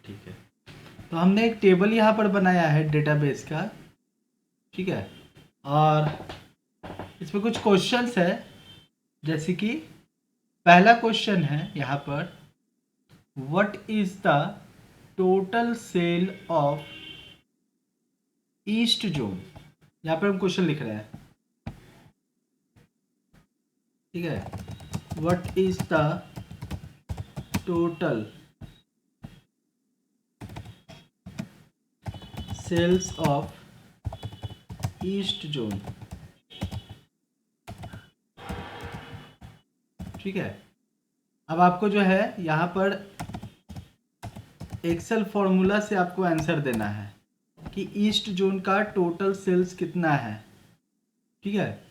ठीक है, तो हमने एक टेबल यहाँ पर बनाया है डेटाबेस का, ठीक है, और इसमें कुछ क्वेश्चंस है। जैसे कि पहला क्वेश्चन है यहाँ पर, what is the total sale of east zone. यहाँ पर हम क्वेश्चन लिख रहे हैं, ठीक है, what is the total sales of east zone, ठीक है। अब आपको जो है यहाँ पर एक्सेल फॉर्मूला से आपको आंसर देना है कि ईस्ट जोन का टोटल सेल्स कितना है, ठीक है।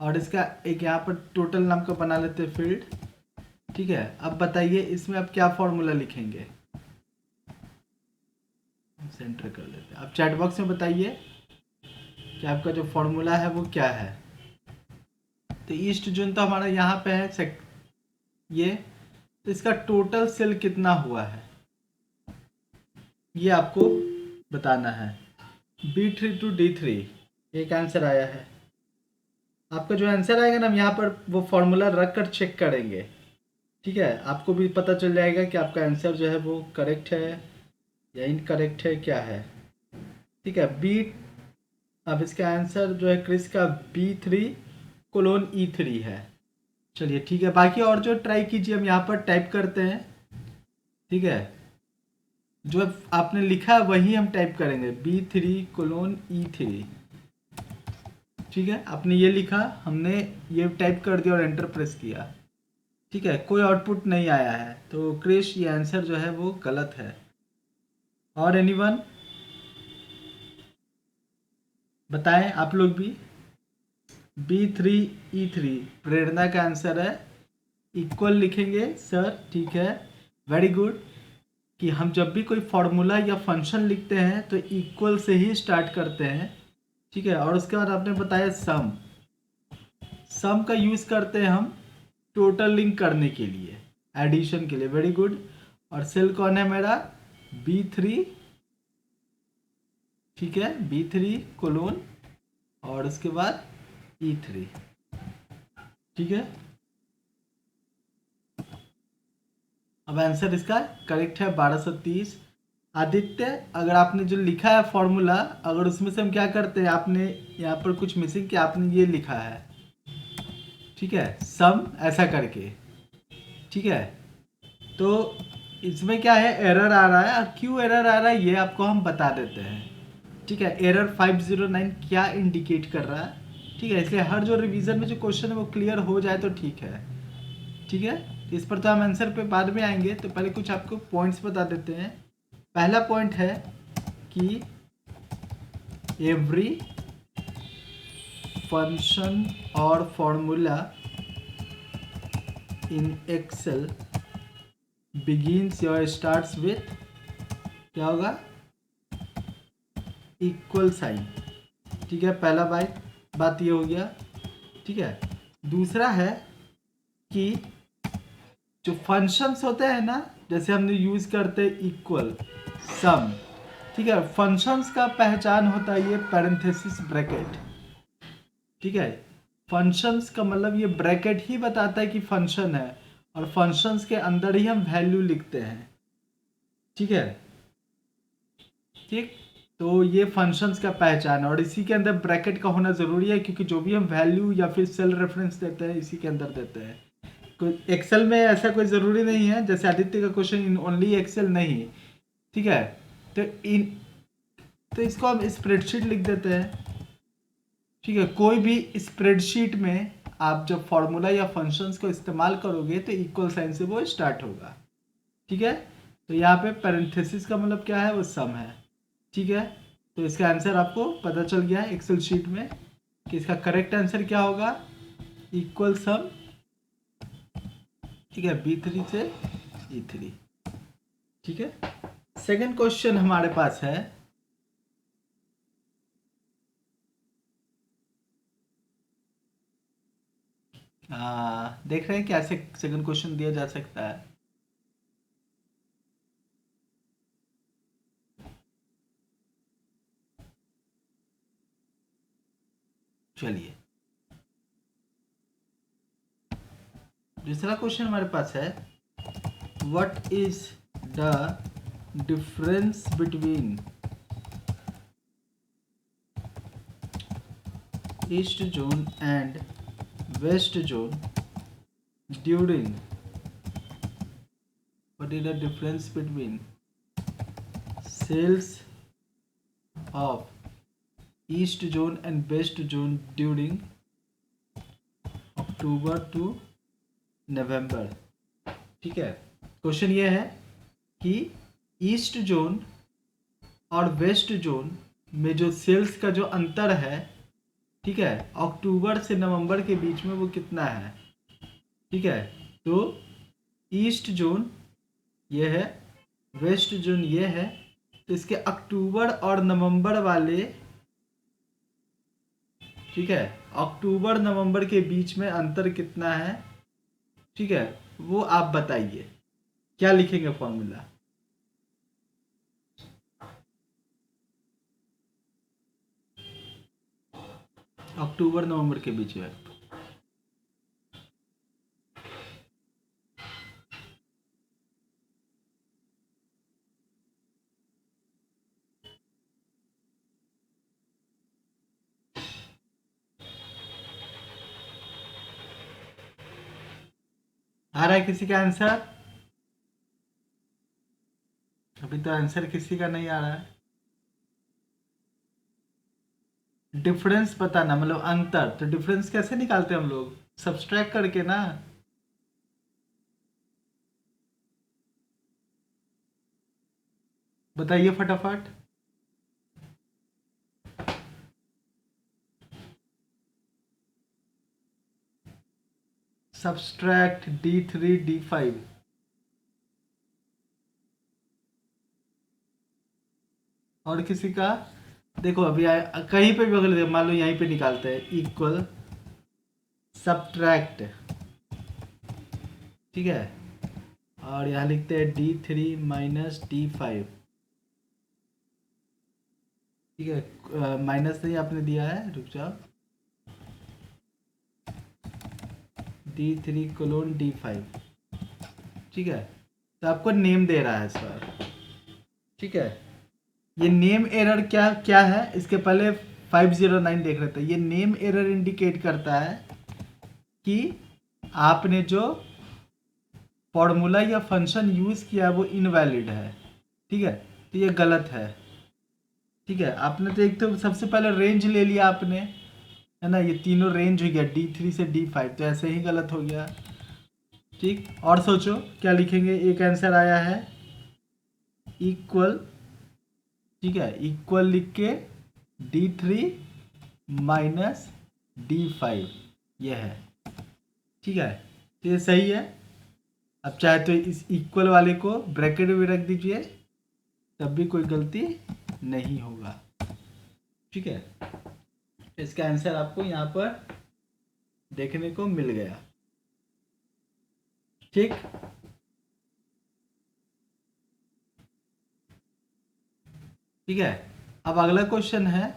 और इसका एक यहाँ पर टोटल नाम का बना लेते हैं फील्ड, ठीक है। अब बताइए इसमें आप क्या फॉर्मूला लिखेंगे, सेंटर कर लेते हैं। आप चैट बॉक्स में बताइए कि आपका जो फॉर्मूला है वो क्या है। तो ईस्ट जोन तो हमारा यहाँ पे है ये, तो इसका टोटल सेल कितना हुआ है ये आपको बताना है। B3 to D3 एक आंसर आया है। आपका जो आंसर आएगा ना, हम यहाँ पर वो फॉर्मूला रख कर चेक करेंगे, ठीक है। आपको भी पता चल जाएगा कि आपका आंसर जो है वो करेक्ट है या इनकरेक्ट है, क्या है, ठीक है। अब इसका आंसर जो है क्रिस का B3:E3 है। चलिए ठीक है, बाकी और जो ट्राई कीजिए, हम यहाँ पर टाइप करते हैं, ठीक है। जो आपने लिखा है वही हम टाइप करेंगे, B3:E3, ठीक है। आपने ये लिखा, हमने ये टाइप कर दिया और एंटर प्रेस किया, ठीक है। कोई आउटपुट नहीं आया है, तो क्रिश ये आंसर जो है वो गलत है। और एनीवन बताएं आप लोग भी। B3:E3 प्रेरणा का आंसर है। इक्वल लिखेंगे सर, ठीक है, वेरी गुड। कि हम जब भी कोई फॉर्मूला या फंक्शन लिखते हैं तो इक्वल से ही स्टार्ट करते हैं, ठीक है। और उसके बाद आपने बताया सम, सम का यूज़ करते हैं हम टोटल लिंक करने के लिए, एडिशन के लिए, वेरी गुड। और सेल कौन है मेरा, B3, ठीक है, B3:, और उसके बाद E3, ठीक है। अब आंसर इसका करेक्ट है 1230। आदित्य, अगर आपने जो लिखा है फॉर्मूला, अगर उसमें से हम क्या करते हैं, आपने यहाँ पर कुछ मिसिंग किया, आपने ये लिखा है, ठीक है, सम ऐसा करके, ठीक है। तो इसमें क्या है, एरर आ रहा है, और क्यों एरर आ रहा है ये आपको हम बता देते हैं, ठीक है। एरर 509 क्या इंडिकेट कर रहा है, ठीक है। इसलिए हर जो रिवीजन में जो क्वेश्चन है वो क्लियर हो जाए तो ठीक है, ठीक है। इस पर तो हम आंसर पे बाद में आएंगे, तो पहले कुछ आपको पॉइंट्स बता देते हैं। पहला पॉइंट है कि एवरी फंक्शन और फॉर्मूला इन एक्सेल बिगिंस या स्टार्ट्स विथ, क्या होगा, इक्वल साइन, ठीक है। पहला बात ये हो गया, ठीक है। दूसरा है कि जो फंक्शंस होते हैं ना, जैसे हमने यूज करते हैं इक्वल, सम, ठीक है। फंक्शंस का पहचान होता है ये पैरेंथेसिस ब्रैकेट, ठीक है। फंक्शंस का मतलब ये ब्रैकेट ही बताता है कि फंक्शन है, और फंक्शंस के अंदर ही हम वैल्यू लिखते हैं, ठीक है, ठीक। तो ये फंक्शंस का पहचान है, और इसी के अंदर ब्रैकेट का होना ज़रूरी है, क्योंकि जो भी हम वैल्यू या फिर सेल रेफरेंस देते हैं इसी के अंदर देते हैं। कोई एक्सेल में ऐसा कोई ज़रूरी नहीं है, जैसे आदित्य का क्वेश्चन इन ओनली एक्सेल नहीं, ठीक है। तो तो इसको हम स्प्रेडशीट लिख देते हैं, ठीक है। कोई भी स्प्रेडशीट में आप जब फॉर्मूला या फंक्शंस को इस्तेमाल करोगे तो इक्वल साइन से वो स्टार्ट होगा, ठीक है। तो यहाँ पे पैरेंथेसिस का मतलब क्या है, वो सम है, ठीक है। तो इसका आंसर आपको पता चल गया है एक्सेल शीट में कि इसका करेक्ट आंसर क्या होगा, इक्वल सम, ठीक है, B3 से E3, ठीक है। सेकंड क्वेश्चन हमारे पास है, देख रहे हैं कैसे सेकंड क्वेश्चन दिया जा सकता है। चलिए, दूसरा क्वेश्चन हमारे पास है, what is the difference between east zone and west zone during, what is the difference between sales of east zone and west zone during October to November? ठीक है, क्वेश्चन ये है कि ईस्ट जोन और west zone में जो sales का जो अंतर है, ठीक है, अक्टूबर से नवंबर के बीच में वो कितना है? ठीक है, तो ईस्ट जोन ये है, वेस्ट जोन ये है, तो इसके अक्टूबर और नवंबर वाले, ठीक है, अक्टूबर नवंबर के बीच में अंतर कितना है? ठीक है, वो आप बताइए, क्या लिखेंगे फॉर्मूला? अक्टूबर नवंबर के बीच में आ रहा है किसी का आंसर? अभी तो आंसर किसी का नहीं आ रहा है। डिफरेंस बताना मतलब अंतर, तो डिफरेंस कैसे निकालते हैं हम लोग? सब्सट्रैक्ट करके ना। बताइए फटाफट। Subtract D3 D5। और किसी का? देखो अभी कहीं पे भी अगर मान लो यहीं पे निकालते हैं, इक्वल सब्ट्रैक्ट, ठीक है, और यहाँ लिखते हैं D3 माइनस D5, ठीक है, माइनस नहीं आपने दिया है, रुक जाओ, D3 कोलोन D5, ठीक है, तो आपको नेम दे रहा है सर, ठीक है। ये नेम एरर क्या क्या है, इसके पहले 509 देख रहे थे। ये नेम एरर इंडिकेट करता है कि आपने जो फॉर्मूला या फंक्शन यूज किया है वो इनवैलिड है, ठीक है, तो ये गलत है, ठीक है। आपने तो एक तो सबसे पहले रेंज ले लिया आपने, है ना, ये तीनों रेंज हो गया D3 से D5, तो ऐसे ही गलत हो गया, ठीक। और सोचो क्या लिखेंगे, एक आंसर आया है इक्वल, ठीक है, इक्वल लिख के D3 माइनस D5, ये है, ठीक है, तो ये सही है। अब चाहे तो इस इक्वल वाले को ब्रैकेट में रख दीजिए, तब भी कोई गलती नहीं होगा, ठीक है। इसका आंसर आपको यहाँ पर देखने को मिल गया, ठीक। ठीक है, अब अगला क्वेश्चन है,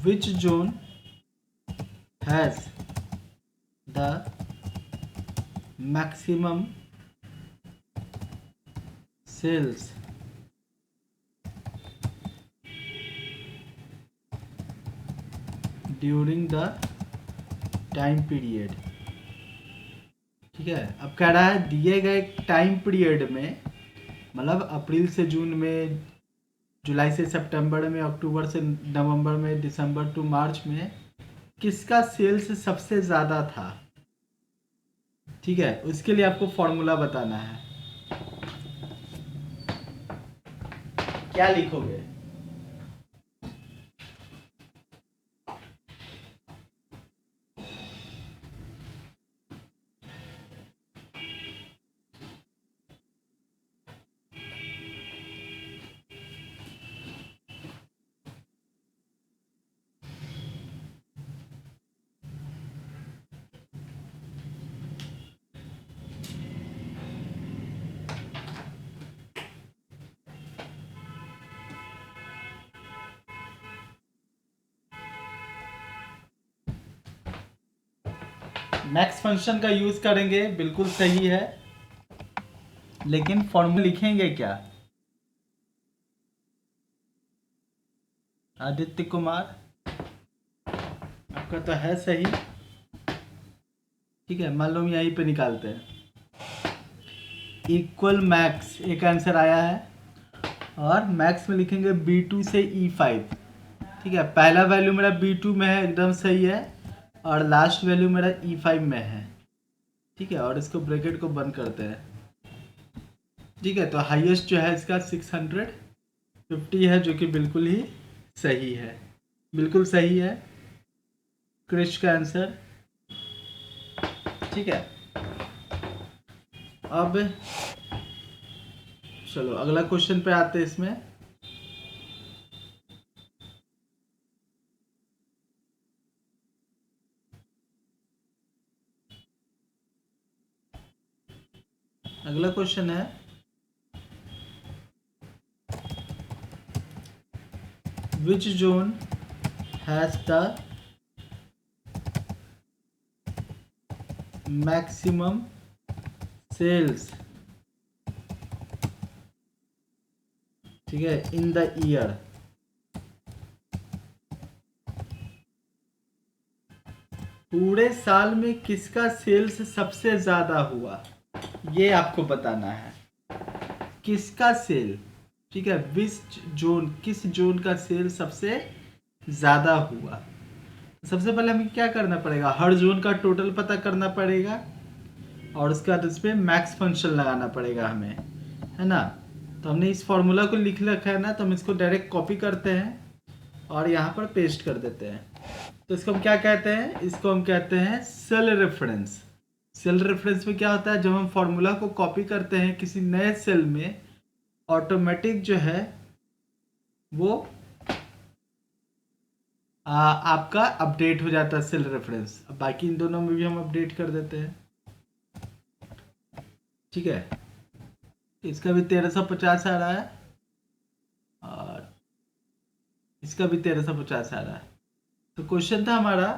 which zone has the maximum sales during the time period, ठीक है। अब कह रहा है दिए गए टाइम पीरियड में, मतलब अप्रैल से जून में, जुलाई से सितंबर में, अक्टूबर से नवंबर में, दिसंबर टू मार्च में किसका सेल्स सबसे ज़्यादा था, ठीक है। उसके लिए आपको फॉर्मूला बताना है, क्या लिखोगे? मैक्स फंक्शन का यूज करेंगे, बिल्कुल सही है, लेकिन फॉर्मूला लिखेंगे क्या? आदित्य कुमार, आपका तो है सही। ठीक है, मान लो हम यहीं पे निकालते हैं। इक्वल मैक्स एक आंसर आया है, और मैक्स में लिखेंगे B2 से E5। ठीक है, पहला वैल्यू मेरा B2 में है, एकदम सही है, और लास्ट वैल्यू मेरा E5 में है। ठीक है, और इसको ब्रैकेट को बंद करते हैं। ठीक है, तो हाईएस्ट जो है इसका 650 है, जो कि बिल्कुल ही सही है, बिल्कुल सही है क्रिश का आंसर। ठीक है, अब चलो अगला क्वेश्चन पे आते हैं। इसमें अगला क्वेश्चन है, which zone has the maximum sales, ठीक है, इन द ईयर। पूरे साल में किसका सेल्स सबसे ज्यादा हुआ, ये आपको बताना है। किसका सेल, ठीक है, विच जोन, किस जोन का सेल सबसे ज्यादा हुआ। सबसे पहले हमें क्या करना पड़ेगा, हर जोन का टोटल पता करना पड़ेगा, और उसके बाद उसमें मैक्स फंक्शन लगाना पड़ेगा हमें, है ना। तो हमने इस फॉर्मूला को लिख रखा है ना, तो हम इसको डायरेक्ट कॉपी करते हैं और यहाँ पर पेस्ट कर देते हैं। तो इसको हम क्या कहते हैं, इसको हम कहते हैं सेल रेफरेंस। सेल रेफरेंस में क्या होता है, जब हम फॉर्मूला को कॉपी करते हैं किसी नए सेल में, ऑटोमेटिक जो है वो आपका अपडेट हो जाता है सेल रेफरेंस। अब बाकी इन दोनों में भी हम अपडेट कर देते हैं। ठीक है, इसका भी 1350 आ रहा है, और इसका भी 1350 आ रहा है। तो क्वेश्चन था हमारा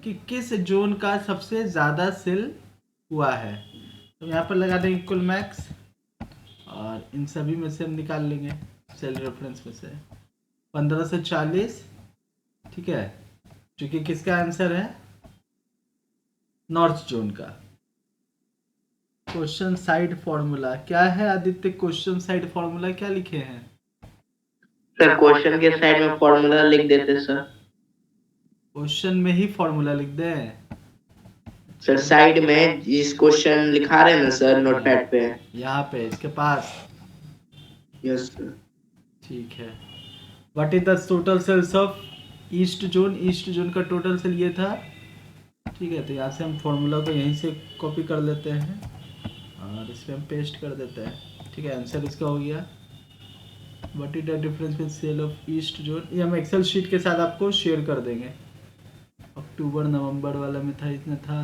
कि किस जोन का सबसे ज़्यादा सेल हुआ है। तो यहाँ पर लगा देंगे इक्वल मैक्स, और इन सभी में से हम निकाल लेंगे सेल रेफरेंस में से 15 से 40। ठीक है, जो कि किसका आंसर है, नॉर्थ जोन का। क्वेश्चन साइड फॉर्मूला क्या है आदित्य, क्वेश्चन साइड फॉर्मूला क्या लिखे हैं? सर क्वेश्चन के साइड में फॉर्मूला लिख देते सर। क्वेश्चन में ही फॉर्मूला लिख दें सर साइड में जिस क्वेश्चन लिखा रहे हैं ना सर नोटपैड पे, यहाँ पे इसके पास। Yes sir. ठीक है, what is the total sales of east zone, east zone का टोटल सेल ये था। ठीक है, तो यहाँ से हम फॉर्मूला को यहीं से कॉपी कर लेते हैं और इसमें हम पेस्ट कर देते हैं। ठीक है, आंसर इसका हो गया, what is the difference with sale of east zone. ये हम एक्सेल शीट के साथ आपको शेयर कर देंगे। अक्टूबर नवंबर वाला में था, इतना था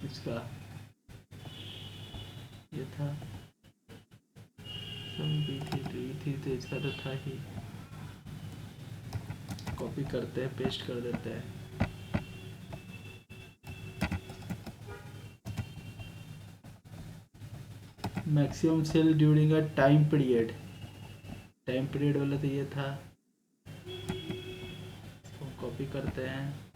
इसका, ये था थी तो इसका तो था ही। कॉपी करते हैं, पेस्ट कर देते हैं। Maximum sale during a time period, time period वाला तो ये था, इसको कॉपी करते हैं।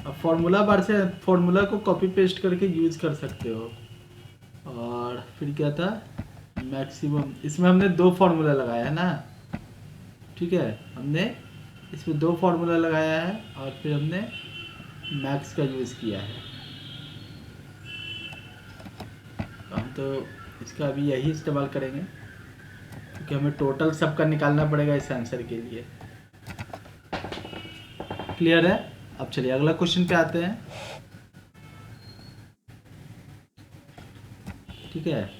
अब फॉर्मूला बार से फॉर्मूला को कॉपी पेस्ट करके यूज कर सकते हो। और फिर क्या था, मैक्सिमम, इसमें हमने 2 फार्मूला लगाया है ना। ठीक है, हमने इसमें 2 फार्मूला लगाया है, और फिर हमने मैक्स का यूज़ किया है। हम तो इसका अभी यही इस्तेमाल करेंगे, क्योंकि हमें टोटल सबका निकालना पड़ेगा इस आंसर के लिए। क्लियर है? अब चलिए अगला क्वेश्चन पे आते हैं। ठीक है,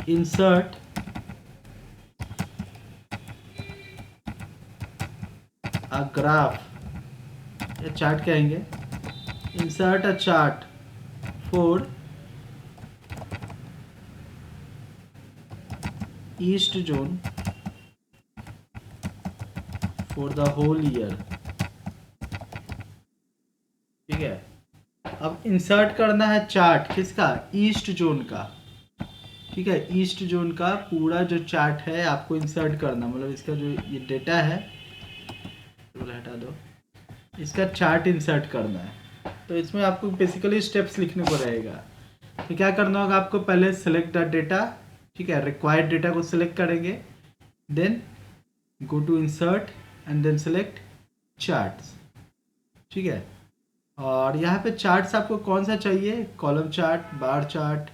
इंसर्ट अ ग्राफ या चार्ट कहेंगे, insert a chart for east zone for the whole year। ठीक है। अब इंसर्ट करना है चार्ट किसका, ईस्ट जोन का, ठीक है। ईस्ट जोन का पूरा जो चार्ट है आपको इंसर्ट करना, मतलब इसका जो ये डेटा है हटा दो, इसका चार्ट इंसर्ट करना है। तो इसमें आपको बेसिकली स्टेप्स लिखने को रहेगा। तो क्या करना होगा आपको, पहले सेलेक्ट द डेटा, ठीक है, रिक्वायर्ड डेटा को सिलेक्ट करेंगे, then go to insert and then select charts, ठीक है। और यहाँ पे चार्ट्स आपको कौन सा चाहिए, column chart, bar chart,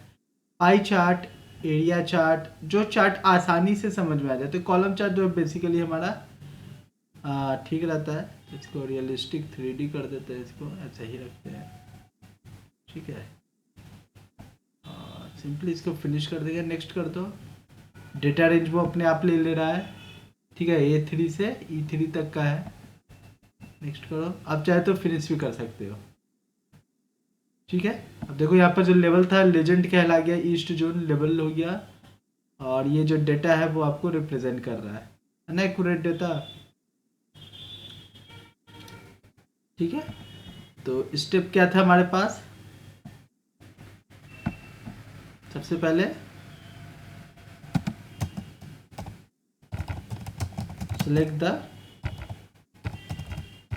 pie chart, area chart, जो चार्ट आसानी से समझ में आ जाए। तो कॉलम चार्ट जो बेसिकली हमारा ठीक रहता है, इसको रियलिस्टिक 3D कर देते हैं, इसको ऐसा ही रखते हैं, ठीक है। सिंपली इसको फिनिश कर देंगे, नेक्स्ट कर दो। डेटा रेंज वो अपने आप ले रहा है, ठीक है, A3 से E3 तक का है, नेक्स्ट करो। आप चाहे तो फिनिश भी कर सकते हो, ठीक है। अब देखो यहाँ पर जो लेवल था लेजेंड कहला गया, ईस्ट जोन लेवल हो गया, और ये जो डेटा है वो आपको रिप्रेजेंट कर रहा है ना, एक्यूरेट डेटा, ठीक है। तो स्टेप क्या था हमारे पास, सबसे पहले सेलेक्ट द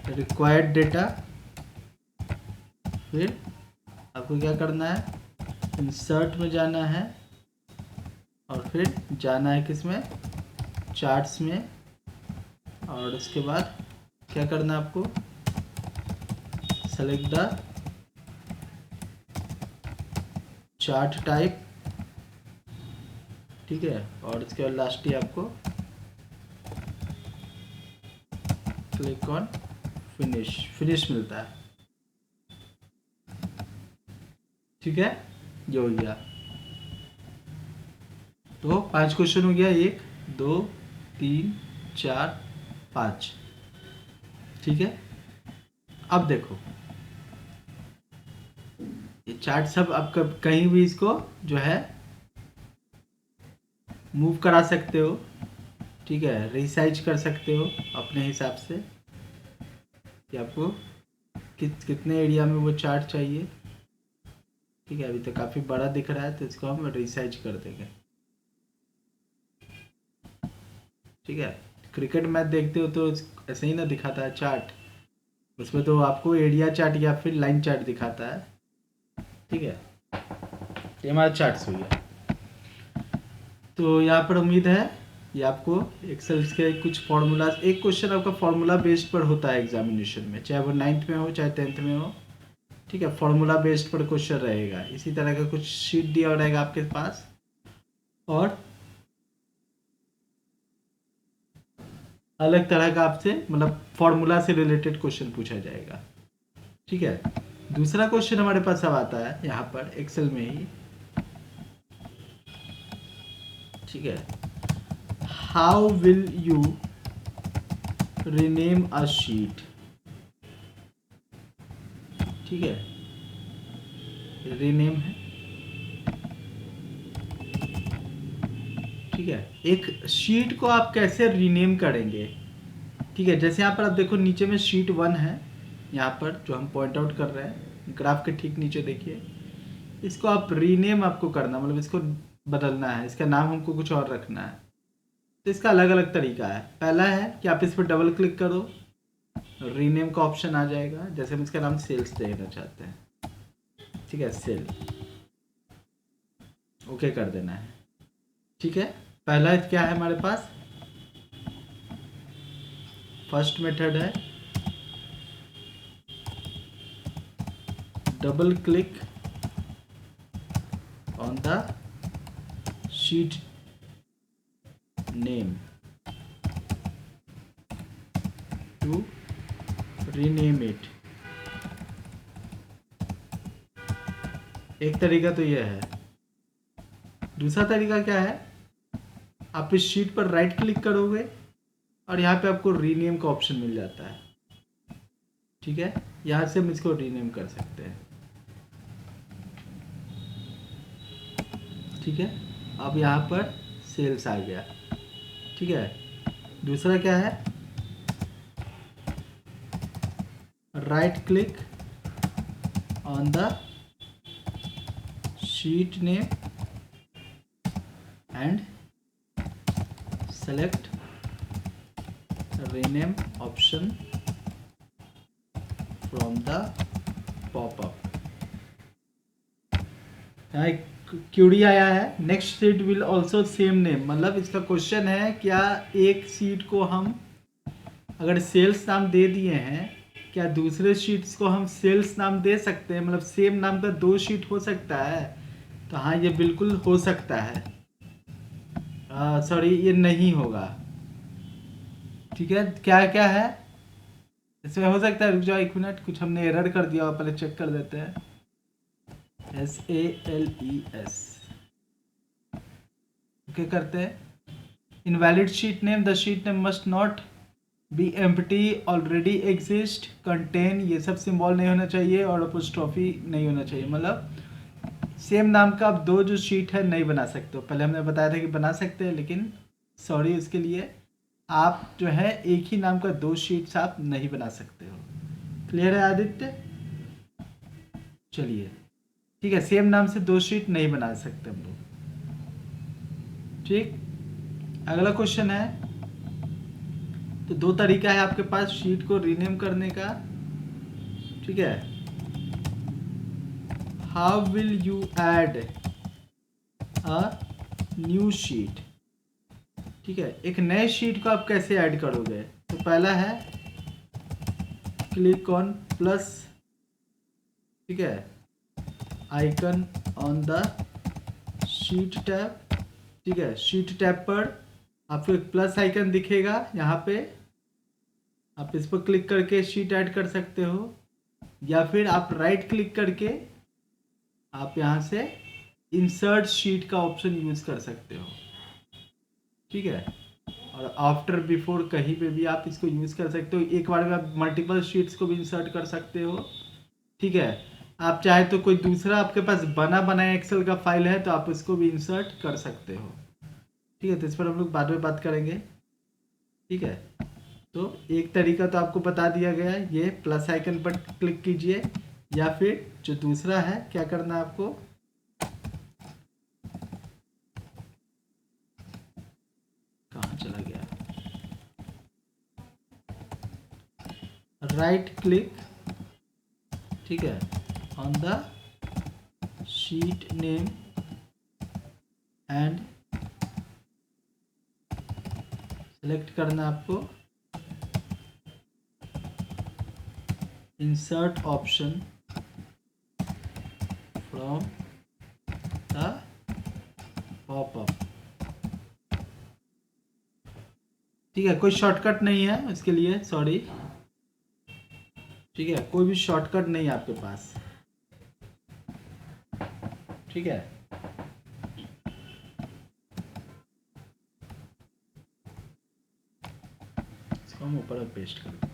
रिक्वायर्ड डेटा, फिर आपको क्या करना है, इंसर्ट में जाना है, और फिर जाना है किसमें, चार्ट्स में, और उसके बाद क्या करना है आपको, सेलेक्ट द चार्ट टाइप, ठीक है, और उसके बाद लास्ट ही आपको क्लिक ऑन फिनिश, फिनिश मिलता है, ठीक है। ये हो गया। तो 5 क्वेश्चन हो गया, 1 2 3 4 5, ठीक है। अब देखो ये चार्ट सब आप कहीं भी इसको जो है मूव करा सकते हो, ठीक है, रिसाइज कर सकते हो अपने हिसाब से कि आपको कितने एरिया में वो चार्ट चाहिए, ठीक है। अभी तो काफ़ी बड़ा दिख रहा है, तो इसको हम रिसाइज कर देंगे, ठीक है। क्रिकेट मैच देखते हो तो ऐसे ही ना दिखाता है चार्ट, उसमें तो आपको एरिया चार्ट या फिर लाइन चार्ट दिखाता है, ठीक है। ये हमारा चार्ट्स हो गया। तो यहाँ पर उम्मीद है ये आपको एक्सेल के कुछ फार्मूलाज, एक क्वेश्चन आपका फार्मूला बेस्ड पर होता है एग्जामिनेशन में, चाहे वो 9th में हो चाहे 10th में हो, ठीक है। फार्मूला बेस्ड पर क्वेश्चन रहेगा, इसी तरह का कुछ शीट दिया रहेगा आपके पास, और अलग तरह का आपसे मतलब फार्मूला से रिलेटेड क्वेश्चन पूछा जाएगा, ठीक है। दूसरा क्वेश्चन हमारे पास अब आता है यहाँ पर एक्सेल में ही, ठीक है। How will you rename a sheet, ठीक है, रीनेम है, ठीक है। एक शीट को आप कैसे रीनेम करेंगे, ठीक है। जैसे यहाँ पर आप देखो नीचे में शीट 1 है, यहाँ पर जो हम पॉइंट आउट कर रहे हैं ग्राफ के ठीक नीचे देखिए, इसको आप रीनेम आपको करना, मतलब इसको बदलना है, इसका नाम हमको कुछ और रखना है। तो इसका अलग अलग तरीका है। पहला है कि आप इस पर डबल क्लिक करो, रीनेम का ऑप्शन आ जाएगा, जैसे हम इसका नाम सेल्स देना चाहते हैं, ठीक है, सेल, ओके कर देना है, ठीक है। पहला क्या है हमारे पास, फर्स्ट मेथड है double click on the sheet name to rename it. एक तरीका तो यह है। दूसरा तरीका क्या है, आप इस शीट पर राइट क्लिक करोगे और यहाँ पे आपको रीनेम का ऑप्शन मिल जाता है, ठीक है। यहाँ से हम इसको रीनेम कर सकते हैं, ठीक है। अब यहाँ पर सेल्स आ गया, ठीक है। दूसरा क्या है, right click on the sheet name and select rename option from the pop-up। यहाँ एक क्यूरी आया है, next sheet will also same name, मतलब इसका क्वेश्चन है क्या एक शीट को हम अगर सेल्स नाम दे दिए हैं, क्या दूसरे शीट्स को हम सेल्स नाम दे सकते हैं, मतलब सेम नाम का 2 शीट हो सकता है? तो हाँ, ये बिल्कुल हो सकता है। सॉरी, ये नहीं होगा। ठीक है, क्या क्या है इसमें हो सकता है? रुक जाओ 1 मिनट, कुछ हमने एरर कर दिया, पहले चेक कर देते हैं। SALES ओके करते हैं। Invalid sheet name, the sheet name must not be empty, already exist, contain, ये सब सिंबल नहीं होना चाहिए और अपोस्ट्रोफी नहीं होना चाहिए। मतलब सेम नाम का आप 2 जो शीट है नहीं बना सकते हो। पहले हमने बताया था कि बना सकते हैं, लेकिन सॉरी उसके लिए आप जो है एक ही नाम का 2 शीट्स आप नहीं बना सकते हो। क्लियर है आदित्य? चलिए ठीक है, सेम नाम से 2 शीट नहीं बना सकते हम लोग। ठीक, अगला क्वेश्चन है, तो 2 तरीका है आपके पास शीट को रीनेम करने का। ठीक है, how will you add a new sheet. ठीक है, एक नए शीट को आप कैसे ऐड करोगे? तो पहला है क्लिक ऑन प्लस, ठीक है, icon on the sheet tab. ठीक है, शीट टैब पर आपको एक प्लस आइकन दिखेगा, यहाँ पे आप इस पर क्लिक करके शीट ऐड कर सकते हो, या फिर आप राइट क्लिक करके आप यहाँ से इंसर्ट शीट का ऑप्शन यूज़ कर सकते हो। ठीक है, और आफ्टर बिफोर कहीं पे भी आप इसको यूज़ कर सकते हो। एक बार में आप मल्टीपल शीट्स को भी इंसर्ट कर सकते हो। ठीक है, आप चाहे तो कोई दूसरा आपके पास बना बनाया एक्सेल का फाइल है तो आप उसको भी इंसर्ट कर सकते हो। ठीक है, तो इस पर हम लोग बाद में बात करेंगे। ठीक है, तो एक तरीका तो आपको बता दिया गया है, ये प्लस आइकन पर क्लिक कीजिए, या फिर जो दूसरा है क्या करना है आपको, कहाँ चला गया, राइट क्लिक, ठीक है, on the sheet name and select करना आपको insert option from the popup. ठीक है, कोई शॉर्टकट नहीं है उसके लिए, सॉरी। ठीक है, कोई भी शॉर्टकट नहीं है आपके पास। ठीक है, इसको हम ऊपर पेस्ट कर देते हैं।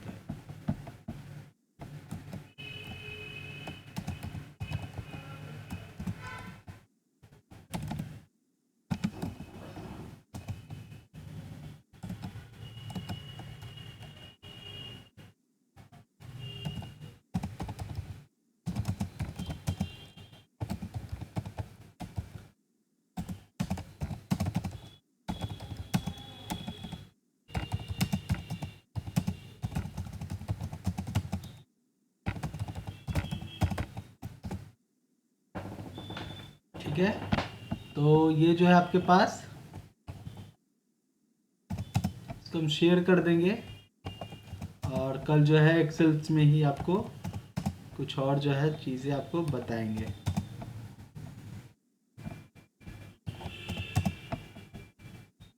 ठीक है, तो ये जो है आपके पास, इसको हम शेयर कर देंगे, और कल जो है एक्सेल्स में ही आपको कुछ और जो है चीज़ें आपको बताएंगे।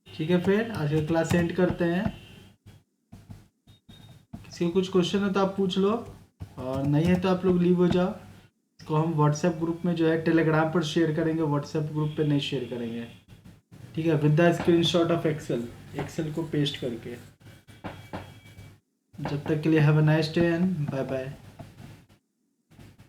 ठीक है, फिर आज का क्लास एंड करते हैं। किसी को कुछ क्वेश्चन है तो आप पूछ लो, और नहीं है तो आप लोग लीव हो जाओ। इसको हम व्हाट्सएप ग्रुप में जो है टेलीग्राम पर शेयर करेंगे, व्हाट्सएप ग्रुप पे नहीं शेयर करेंगे। ठीक है, with the screenshot of excel को पेस्ट करके। जब तक के लिए have a nice day and bye bye.